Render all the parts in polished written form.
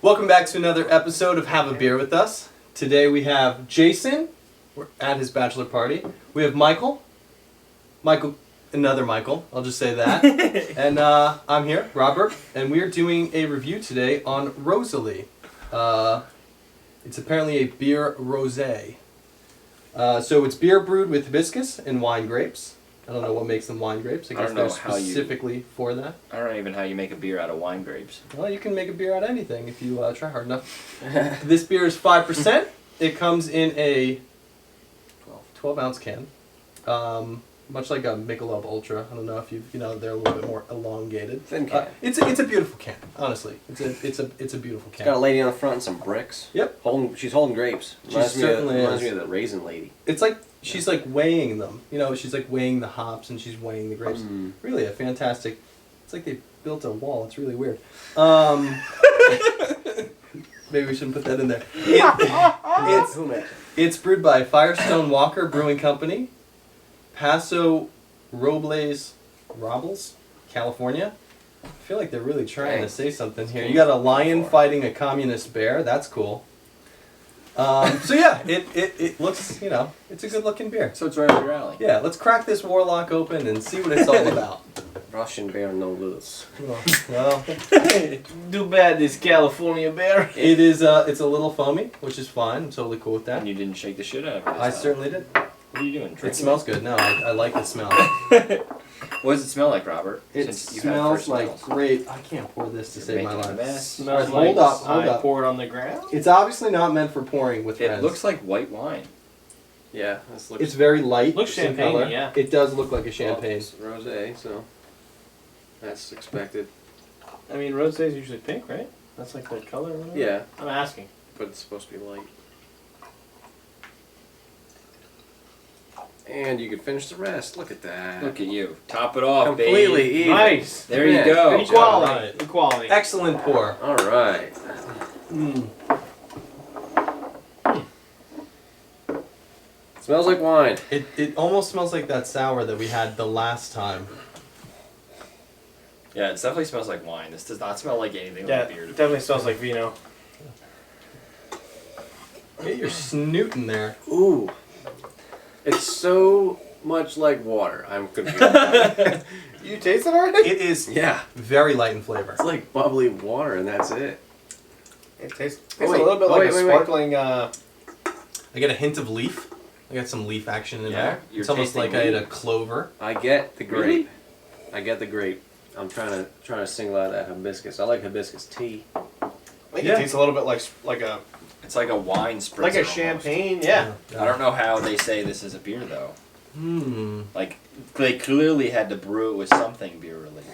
Welcome back to another episode of Have a Beer with Us. Today we have Jason. We're at his bachelor party. We have Michael. Another Michael. I'll just say that. And I'm here, Robert, and we are doing a review today on Rosalie. It's apparently a beer rosé. So it's beer brewed with hibiscus and wine grapes. I don't know what makes them wine grapes. I guess they're specifically for that. I don't know even how you make a beer out of wine grapes. Well, you can make a beer out of anything if you try hard enough. This beer is 5%. It comes in a 12-ounce can. Much like a Michelob Ultra. I don't know if they're a little bit more elongated. Thin can. It's a beautiful can, honestly. It's a beautiful can. It's got a lady on the front and some bricks. Yep. She's holding grapes. She certainly reminds me of the raisin lady. It's like she's like weighing them. She's like weighing the hops and she's weighing the grapes. Really a fantastic. It's like they built a wall. It's really weird. Maybe we shouldn't put that in there. It's brewed by Firestone Brewing Company, Paso Robles, California. I feel like they're really trying to say something here. You got a lion fighting a communist bear. That's cool. So yeah, it looks, it's a good looking beer. So it's right up your alley. Yeah, let's crack this warlock open and see what it's all about. Russian bear, no loose. Well, too bad this California bear. it is. It's a little foamy, which is fine. I'm totally cool with that. And you didn't shake the shit out of it. I certainly did. What are you doing? It smells good. No, I like the smell. What does it smell like, Robert? It smells like great. I can't pour this to save my life. Smells like hold up. Pour it on the ground. It's obviously not meant for pouring with friends. It looks like white wine. Yeah, it's very light. Looks champagne, yeah. It does look like a champagne. It's rosé, so that's expected. I mean, rosé is usually pink, right? That's like the color or whatever? Yeah. I'm asking. But it's supposed to be light. And you can finish the rest. Look at that. Look at you. Top it off, Completely baby. even. Nice. There you go. Equality. Equality. Excellent pour. All right. Smells like wine. It almost smells like that sour that we had the last time. Yeah, it definitely smells like wine. This does not smell like anything Yeah, like beer. it definitely smells like vino. Get your snoot in there. Ooh. It's so much like water. I'm confused. You taste it already? It is Yeah. very light in flavor. It's like bubbly water and that's it. It tastes wait, a little bit like a sparkling... I get a hint of leaf. I got some leaf action in there. You're It's almost like I tasting had a clover. I get the grape. Really? I get the grape. I'm trying to single out that hibiscus. I like hibiscus tea. I think it tastes a little bit like a... It's like a wine spritzer. Like a almost. champagne, yeah. I don't know how they say this is a beer, though. Hmm. Like, they clearly had to brew it with something beer-related.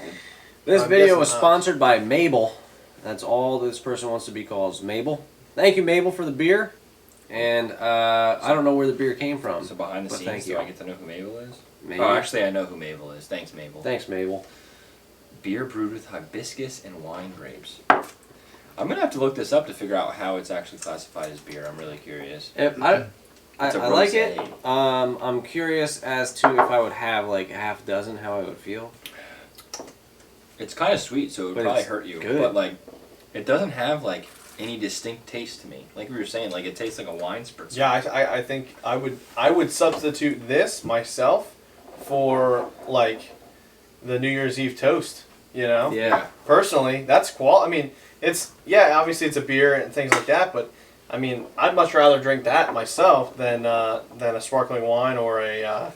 This I'm video guessing was not. sponsored by Mabel. That's all this person wants to be called is Mabel. Thank you, Mabel, for the beer. And I don't know where the beer came from. So behind the but scenes, thank do you. I get to know who Mabel is? Maybe. Oh, actually, I know who Mabel is. Thanks, Mabel. Thanks, Mabel. Beer brewed with hibiscus and wine grapes. I'm going to have to look this up to figure out how it's actually classified as beer. I'm really curious. I It's a like it. rosé. I'm curious as to if I would have like a half dozen, how I would feel. It's kind of sweet, so it would But probably it's hurt you. good. But, like, it doesn't have, like, any distinct taste to me. Like we were saying, like, it tastes like a wine spritzer. Yeah, I think I would substitute this myself for, like, the New Year's Eve toast, Yeah. Personally, that's I mean, obviously it's a beer and things like that, but I mean, I'd much rather drink that myself than a sparkling wine or a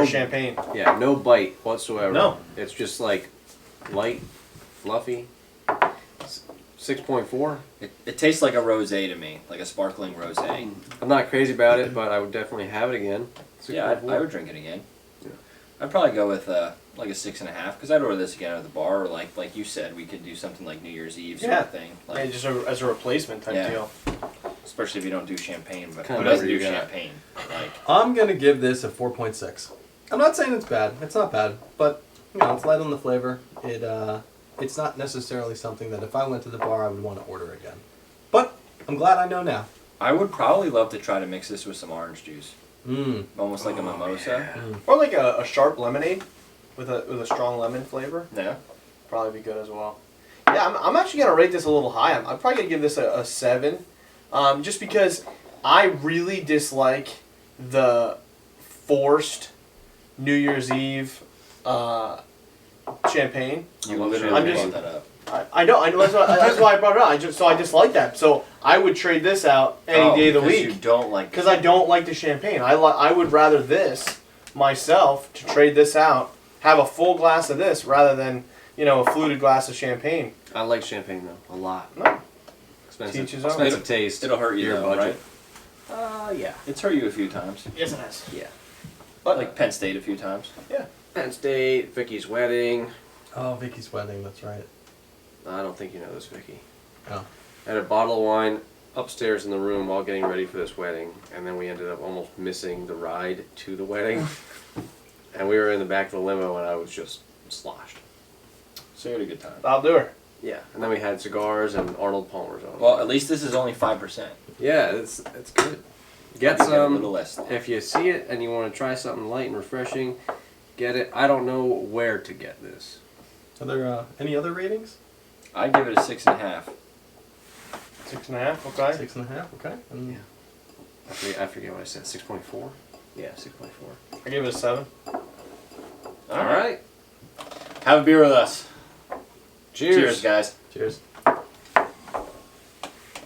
champagne. Yeah, no bite whatsoever. No. It's just like light, fluffy. 6.4. It tastes like a rosé to me, like a sparkling rosé. I'm not crazy about it, but I would definitely have it again. Yeah, I would drink it again. Yeah. I'd probably go with like a 6.5 because I'd order this again at the bar, or like you said, we could do something like New Year's Eve sort of thing. Like, just as a replacement type deal. Especially if you don't do champagne, but Kinda who doesn't whatever do you got. champagne? Like, I'm gonna give this a 4.6. I'm not saying it's bad. It's not bad, but it's light on the flavor. It's not necessarily something that if I went to the bar I would want to order again. But I'm glad I know now. I would probably love to try to mix this with some orange juice, Mmm. almost like a mimosa. Or like a sharp lemonade with a strong lemon flavor. Yeah. Probably be good as well. Yeah, Yeah, I'm actually gonna rate this a little high. I'm probably gonna give this a 7, just because I really dislike the forced New Year's Eve champagne. You love literally champagne. brought that up. I know. That's why I brought it up. I dislike that. So I would trade this out any day of the because you week don't like. because I don't like the champagne. I would rather this myself to trade this out, have a full glass of this rather than a fluted glass of champagne. I like champagne though a lot. No. Expensive, Teach his own. expensive taste. It'll hurt you Your though, budget. right? It's hurt you a few times. Yes, it has. Yeah. But Like Penn State a few times. Penn State, Vicky's wedding. Oh, Vicky's wedding. That's right. I don't think you know this, Vicky. Oh. I had a bottle of wine upstairs in the room while getting ready for this wedding, and then we ended up almost missing the ride to the wedding. And we were in the back of the limo, and I was just sloshed. So you had a good time. I'll do her. Yeah, and then we had cigars and Arnold Palmer's on. Well, at least this is only 5%. yeah, it's good. Get You a some. little less. If you see it and you want to try something light and refreshing, get it. I don't know where to get this. Are there any other ratings? I'd give it a 6.5. 6.5. Okay. 6.5. Okay. And Yeah. I forget what I said. 6.4. Yeah, 6.4. I give it a 7. All right. Have a beer with us. Cheers. Cheers, guys. cheers.